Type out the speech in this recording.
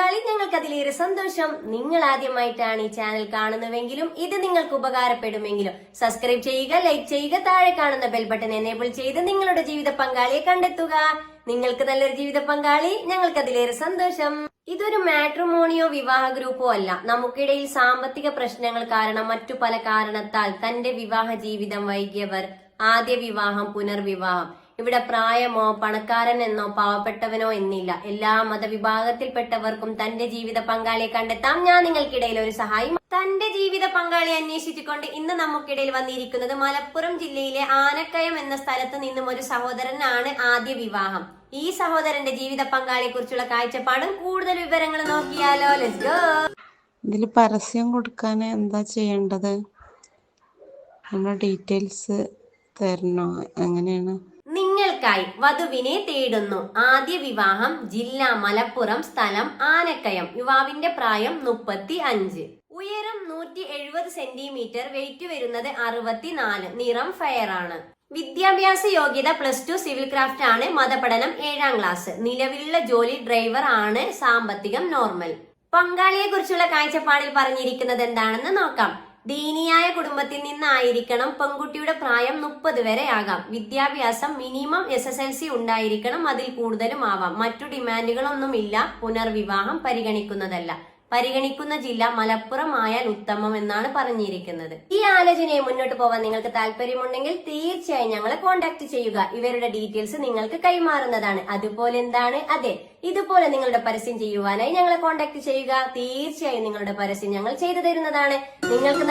പങ്കാളി, ഞങ്ങൾക്ക് അതിലേറെ സന്തോഷം. നിങ്ങൾ ആദ്യമായിട്ടാണ് ഈ ചാനൽ കാണുന്നതെങ്കിലും ഇത് നിങ്ങൾക്ക് ഉപകാരപ്പെടുമെങ്കിലും സബ്സ്ക്രൈബ് ചെയ്യുക, ലൈക്ക് ചെയ്യുക, താഴെ കാണുന്ന ബെൽ ബട്ടൺ എനേബിൾ ചെയ്ത് നിങ്ങളുടെ ജീവിത പങ്കാളിയെ കണ്ടെത്തുക. നിങ്ങൾക്ക് നല്ലൊരു ജീവിത പങ്കാളി, ഞങ്ങൾക്ക് അതിലേറെ സന്തോഷം. ഇതൊരു മാട്രിമോണിയോ വിവാഹ ഗ്രൂപ്പോ അല്ല. നമുക്കിടയിൽ സാമ്പത്തിക പ്രശ്നങ്ങൾ കാരണം മറ്റു പല കാരണത്താൽ തന്റെ വിവാഹ ജീവിതം വൈകിയവർ, ആദ്യ വിവാഹം, പുനർവിവാഹം. ഇവിടെ പ്രായമോ പണക്കാരൻ എന്നോ പാവപ്പെട്ടവനോ എന്നില്ല. എല്ലാ മതവിഭാഗത്തിൽപ്പെട്ടവർക്കും തന്റെ ജീവിത പങ്കാളിയെ കണ്ടെത്താം. ഞാൻ നിങ്ങൾക്കിടയിൽ ഒരു സഹായി. തന്റെ ജീവിത പങ്കാളിയെ അന്വേഷിച്ചുകൊണ്ട് ഇന്ന് നമുക്കിടയിൽ വന്നിരിക്കുന്നത് മലപ്പുറം ജില്ലയിലെ ആനക്കയം എന്ന സ്ഥലത്ത് നിന്നും ഒരു സഹോദരനാണ്. ആദ്യ വിവാഹം. ഈ സഹോദരന്റെ ജീവിത പങ്കാളിയെ കുറിച്ചുള്ള കാഴ്ചപ്പാടും കൂടുതൽ വിവരങ്ങൾ നോക്കിയാലോ. Let's go. ഇതിൽ പരസ്യം കൊടുക്കാൻ എന്താ ചെയ്യേണ്ടത്? നമ്മുടെ ഡീറ്റെയിൽസ് തരണോ? എങ്ങനെയാണ്? നിങ്ങൾക്കായി വധുവിനെ തേടുന്നു. ആദ്യ വിവാഹം, ജില്ല മലപ്പുറം, സ്ഥലം ആനക്കയം. യുവാവിന്റെ പ്രായം 35, ഉയരം 170 സെന്റിമീറ്റർ, വെയിറ്റ് വരുന്നത് 64, നിറം ഫെയർ ആണ്. വിദ്യാഭ്യാസ യോഗ്യത +2 സിവിൽ ക്രാഫ്റ്റ് ആണ്. മതപഠനം 7ാം ക്ലാസ്. നിലവിലുള്ള ജോലി ഡ്രൈവർ ആണ്. സാമ്പത്തികം നോർമൽ. പങ്കാളിയെ കുറിച്ചുള്ള കാഴ്ചപ്പാടിൽ പറഞ്ഞിരിക്കുന്നത് എന്താണെന്ന് നോക്കാം. ദീനിയായ കുടുംബത്തിൽ നിന്നായിരിക്കണം. പെൺകുട്ടിയുടെ പ്രായം 30 വരെ ആകാം. വിദ്യാഭ്യാസം മിനിമം SSLC ഉണ്ടായിരിക്കണം, അതിൽ കൂടുതലും ആവാം. മറ്റു ഡിമാൻഡുകളൊന്നുമില്ല. പുനർവിവാഹം പരിഗണിക്കുന്നതല്ല. പരിഗണിക്കുന്ന ജില്ല മലപ്പുറം ആയാൽ ഉത്തമം എന്നാണ് പറഞ്ഞിരിക്കുന്നത്. ഈ ആലോചനയെ മുന്നോട്ട് പോകാൻ നിങ്ങൾക്ക് താല്പര്യമുണ്ടെങ്കിൽ തീർച്ചയായും ഞങ്ങളെ കോൺടാക്ട് ചെയ്യുക. ഇവരുടെ ഡീറ്റെയിൽസ് നിങ്ങൾക്ക് കൈമാറുന്നതാണ്. അതുപോലെ എന്താണ്? അതെ, ഇതുപോലെ നിങ്ങളുടെ പരസ്യം ചെയ്യുവാനായി ഞങ്ങളെ കോൺടാക്ട് ചെയ്യുക. തീർച്ചയായും നിങ്ങളുടെ പരസ്യം ഞങ്ങൾ ചെയ്തു തരുന്നതാണ്. നിങ്ങൾക്ക്